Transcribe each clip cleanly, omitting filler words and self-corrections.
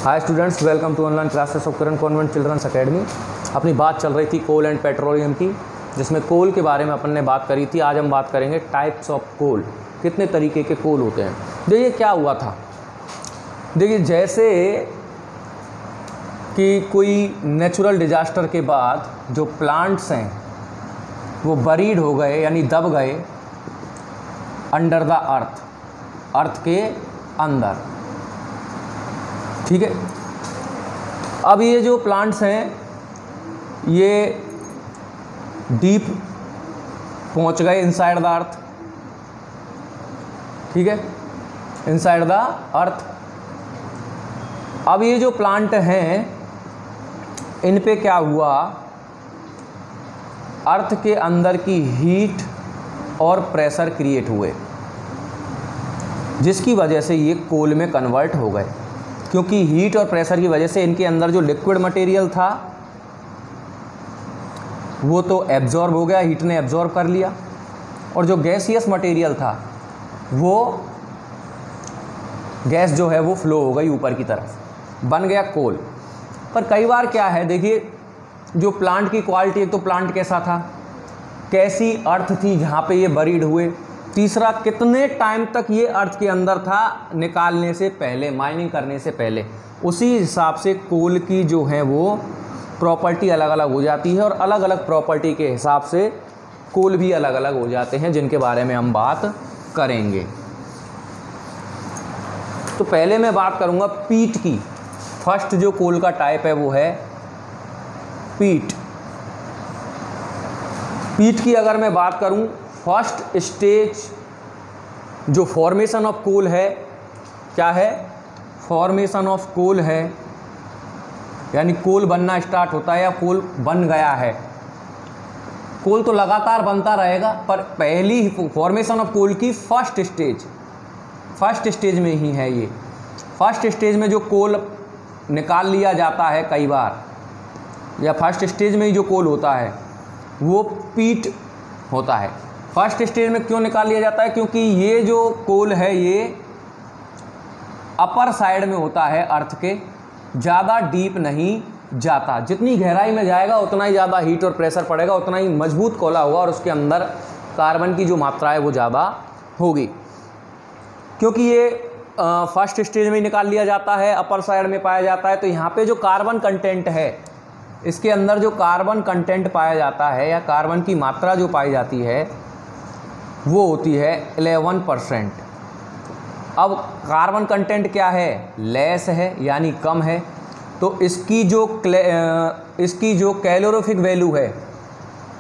Hi students, welcome to online classes of Karan convent children's academy. अपनी बात चल रही थी कोल एंड पेट्रोलियम की, जिसमें कोल के बारे में अपन ने बात करी थी। आज हम बात करेंगे टाइप्स ऑफ कोल, कितने तरीके के कोल होते हैं। देखिए क्या हुआ था, देखिए जैसे कि कोई नेचुरल डिजास्टर के बाद जो प्लांट्स हैं वो बरीड हो गए, यानी दब गए अंडर द अर्थ के अंदर। ठीक है, अब ये जो प्लांट्स हैं ये डीप पहुंच गए इनसाइड द अर्थ। ठीक है, इनसाइड द अर्थ। अब ये जो प्लांट हैं इन पे क्या हुआ, अर्थ के अंदर की हीट और प्रेशर क्रिएट हुए, जिसकी वजह से ये कोल में कन्वर्ट हो गए। क्योंकि हीट और प्रेशर की वजह से इनके अंदर जो लिक्विड मटेरियल था वो तो एब्जॉर्ब हो गया, हीट ने एब्जॉर्ब कर लिया, और जो गैसियस मटेरियल था वो गैस जो है वो फ्लो हो गई ऊपर की तरफ, बन गया कोल। पर कई बार क्या है, देखिए जो प्लांट की क्वालिटी, एक तो प्लांट कैसा था, कैसी अर्थ थी जहाँ पे ये बरीड हुए, तीसरा कितने टाइम तक ये अर्थ के अंदर था निकालने से पहले, माइनिंग करने से पहले। उसी हिसाब से कोल की जो है वो प्रॉपर्टी अलग अलग हो जाती है, और अलग अलग प्रॉपर्टी के हिसाब से कोल भी अलग अलग हो जाते हैं, जिनके बारे में हम बात करेंगे। तो पहले मैं बात करूंगा पीट की। फर्स्ट जो कोल का टाइप है वो है पीट। पीट की अगर मैं बात करूं, फर्स्ट स्टेज जो फॉर्मेशन ऑफ कोल है, क्या है, फॉर्मेशन ऑफ कोल है, यानी कोल बनना स्टार्ट होता है या कोल बन गया है। कोल तो लगातार बनता रहेगा, पर पहली फॉर्मेशन ऑफ कोल की फर्स्ट स्टेज में ही है ये। फर्स्ट स्टेज में जो कोल निकाल लिया जाता है कई बार, या फर्स्ट स्टेज में ही जो कोल होता है वो पीट होता है। फर्स्ट स्टेज में क्यों निकाल लिया जाता है, क्योंकि ये जो कोल है ये अपर साइड में होता है अर्थ के, ज़्यादा डीप नहीं जाता। जितनी गहराई में जाएगा उतना ही ज़्यादा हीट और प्रेशर पड़ेगा, उतना ही मजबूत कोला होगा, और उसके अंदर कार्बन की जो मात्रा है वो ज़्यादा होगी। क्योंकि ये फर्स्ट स्टेज में ही निकाल लिया जाता है, अपर साइड में पाया जाता है, तो यहाँ पे जो कार्बन कंटेंट है, इसके अंदर जो कार्बन कंटेंट पाया जाता है या कार्बन की मात्रा जो पाई जाती है वो होती है 11%। अब कार्बन कंटेंट क्या है, लेस है यानी कम है, तो इसकी जो कैलोरीफिक वैल्यू है,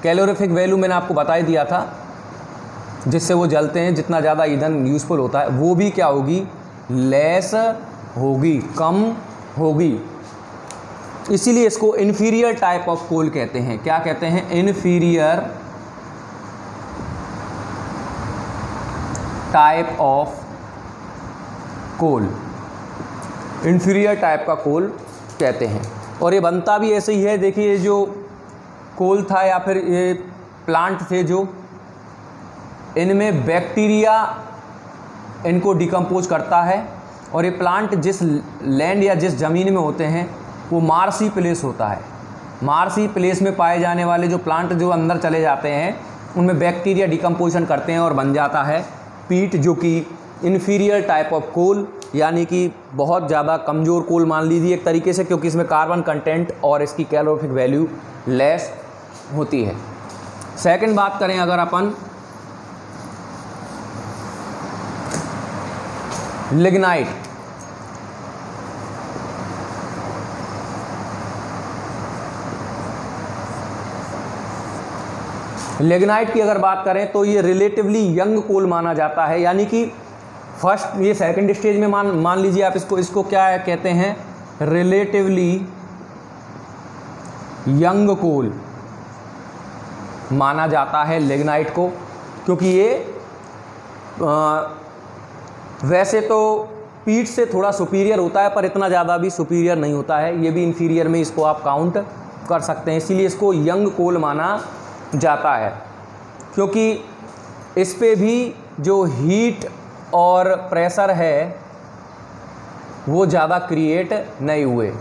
कैलोरीफिक वैल्यू मैंने आपको बता ही दिया था, जिससे वो जलते हैं, जितना ज़्यादा ईंधन यूज़फुल होता है वो भी क्या होगी, लेस होगी, कम होगी। इसीलिए इसको इन्फीरियर टाइप ऑफ कोल कहते हैं। क्या कहते हैं, inferior type of coal, inferior type का कोल कहते हैं। और ये बनता भी ऐसे ही है। देखिए जो कोल था या फिर ये प्लांट थे, जो इनमें बैक्टीरिया इनको डिकम्पोज करता है, और ये प्लांट जिस लैंड या जिस ज़मीन में होते हैं वो मार्सी प्लेस होता है। मार्सी प्लेस में पाए जाने वाले जो प्लांट जो अंदर चले जाते हैं उनमें बैक्टीरिया डिकम्पोजिशन करते हैं और बन जाता है पीट, जो कि इन्फीरियर टाइप ऑफ कोल, यानी कि बहुत ज़्यादा कमज़ोर कोल मान लीजिए एक तरीके से, क्योंकि इसमें कार्बन कंटेंट और इसकी कैलोरीफिक वैल्यू लेस होती है। सेकंड बात करें अगर अपन लिग्नाइट, लिग्नाइट की अगर बात करें तो ये रिलेटिवली यंग कोल माना जाता है, यानी कि फर्स्ट ये सेकंड स्टेज में मान लीजिए आप इसको क्या कहते हैं, रिलेटिवली यंग कोल माना जाता है लिग्नाइट को। क्योंकि ये वैसे तो पीट से थोड़ा सुपीरियर होता है, पर इतना ज़्यादा भी सुपीरियर नहीं होता है, ये भी इन्फीरियर में इसको आप काउंट कर सकते हैं। इसीलिए इसको यंग कोल माना जाता है, क्योंकि इस पे भी जो हीट और प्रेशर है वो ज़्यादा क्रिएट नहीं हुए,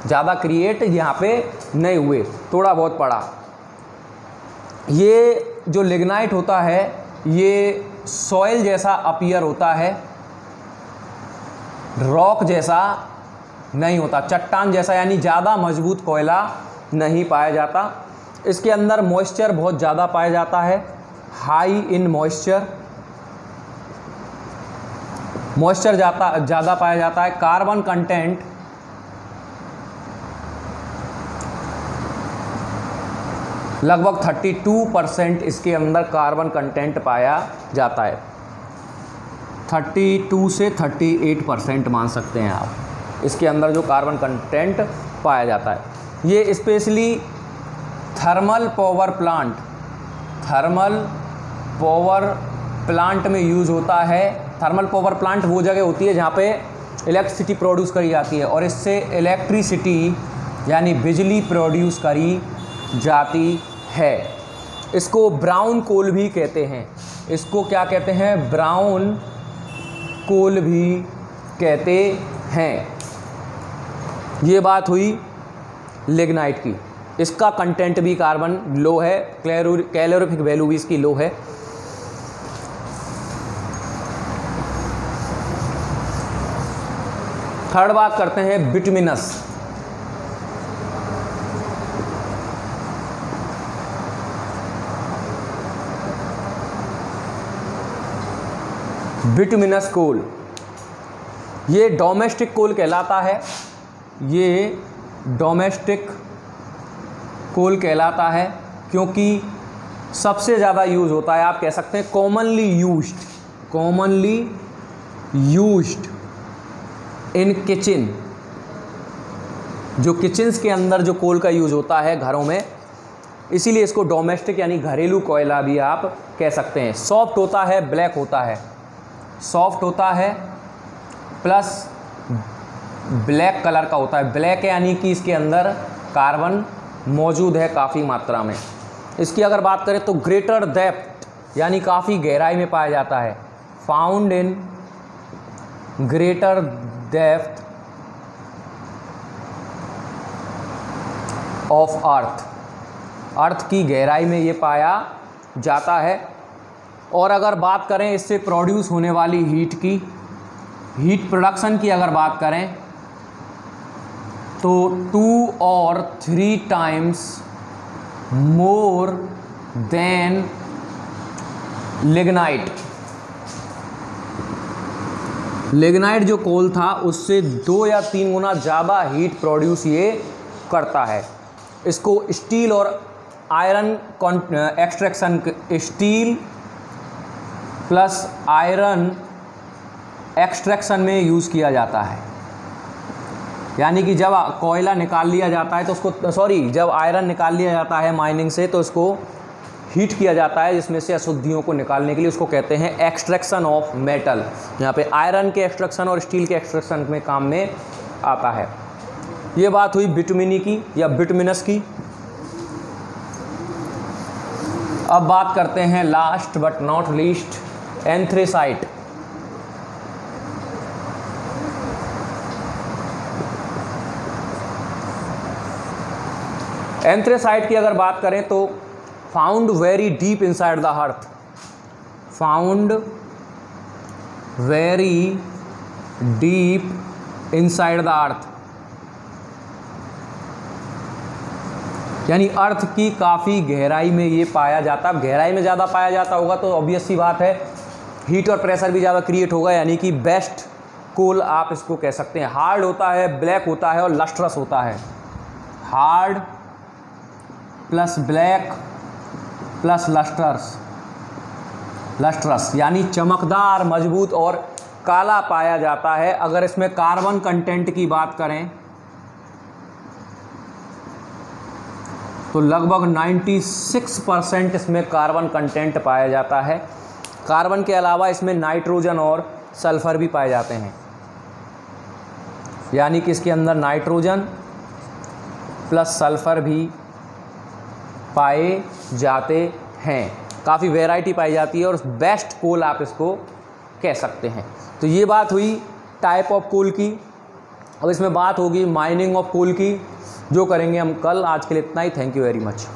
ज़्यादा क्रिएट यहाँ पे नहीं हुए, थोड़ा बहुत पड़ा। ये जो लिग्नाइट होता है ये सॉइल जैसा अपीयर होता है, रॉक जैसा नहीं होता, चट्टान जैसा, यानी ज़्यादा मजबूत कोयला नहीं पाया जाता। इसके अंदर मॉइस्चर बहुत ज़्यादा पाया जाता है, हाई इन मॉइस्चर, मॉइस्चर ज़्यादा पाया जाता है। कार्बन कंटेंट लगभग 32% इसके अंदर कार्बन कंटेंट पाया जाता है, 32 से 38% मान सकते हैं आप इसके अंदर जो कार्बन कंटेंट पाया जाता है। ये स्पेशली थर्मल पावर प्लांट में यूज़ होता है। थर्मल पावर प्लांट वो जगह होती है जहाँ पे इलेक्ट्रिसिटी प्रोड्यूस करी जाती है और इससे इलेक्ट्रिसिटी यानी बिजली प्रोड्यूस करी जाती है। इसको ब्राउन कोल भी कहते हैं, इसको क्या कहते हैं, ब्राउन कोल भी कहते हैं। ये बात हुई लिग्नाइट की। इसका कंटेंट भी कार्बन लो है, कैलोरीफिक वैल्यू भी इसकी लो है। थर्ड बात करते हैं बिटुमिनस। बिटुमिनस कोल ये डोमेस्टिक कोल कहलाता है, ये डोमेस्टिक कोल कहलाता है क्योंकि सबसे ज़्यादा यूज़ होता है, आप कह सकते हैं कॉमनली यूज्ड इन किचन। जो किचन्स के अंदर जो कोल का यूज़ होता है घरों में, इसीलिए इसको डोमेस्टिक यानी घरेलू कोयला भी आप कह सकते हैं। सॉफ्ट होता है, ब्लैक होता है, सॉफ्ट होता है प्लस ब्लैक कलर का होता है। ब्लैक यानी कि इसके अंदर कार्बन मौजूद है काफ़ी मात्रा में। इसकी अगर बात करें तो ग्रेटर डेप्थ यानी काफ़ी गहराई में पाया जाता है, found in greater depth of earth की गहराई में ये पाया जाता है। और अगर बात करें इससे प्रोड्यूस होने वाली हीट की, हीट प्रोडक्शन की अगर बात करें तो 2 और 3 times more than lignite. Lignite जो कोल था उससे 2 या 3 गुना ज़्यादा हीट प्रोड्यूस ये करता है। इसको स्टील और iron extraction, steel plus iron extraction में यूज़ किया जाता है। यानी कि जब कोयला निकाल लिया जाता है तो उसको जब आयरन निकाल लिया जाता है माइनिंग से तो उसको हीट किया जाता है, जिसमें से अशुद्धियों को निकालने के लिए उसको कहते हैं एक्सट्रैक्शन ऑफ मेटल। यहाँ पे आयरन के एक्सट्रैक्शन और स्टील के एक्सट्रैक्शन में काम में आता है। ये बात हुई बिटुमिनी की या बिटुमिनस की। अब बात करते हैं last but not least anthracite. Anthracite की अगर बात करें तो found very deep inside the earth, found very deep inside the earth, यानी अर्थ की काफ़ी गहराई में ये पाया जाता। गहराई में ज़्यादा पाया जाता होगा तो ऑब्वियस सी बात है हीट और प्रेशर भी ज़्यादा क्रिएट होगा, यानी कि बेस्ट कोल आप इसको कह सकते हैं। हार्ड होता है, ब्लैक होता है और लस्ट्रस होता है। Hard plus black plus lustrous यानी चमकदार, मजबूत और काला पाया जाता है। अगर इसमें कार्बन कंटेंट की बात करें तो लगभग 96% इसमें कार्बन कंटेंट पाया जाता है। कार्बन के अलावा इसमें नाइट्रोजन और सल्फर भी पाए जाते हैं, यानी कि इसके अंदर नाइट्रोजन प्लस सल्फर भी पाए जाते हैं। काफ़ी वैरायटी पाई जाती है और बेस्ट कोल आप इसको कह सकते हैं। तो ये बात हुई टाइप ऑफ कोल की। अब इसमें बात होगी माइनिंग ऑफ कोल की, जो करेंगे हम कल। आज के लिए इतना ही। Thank you very much.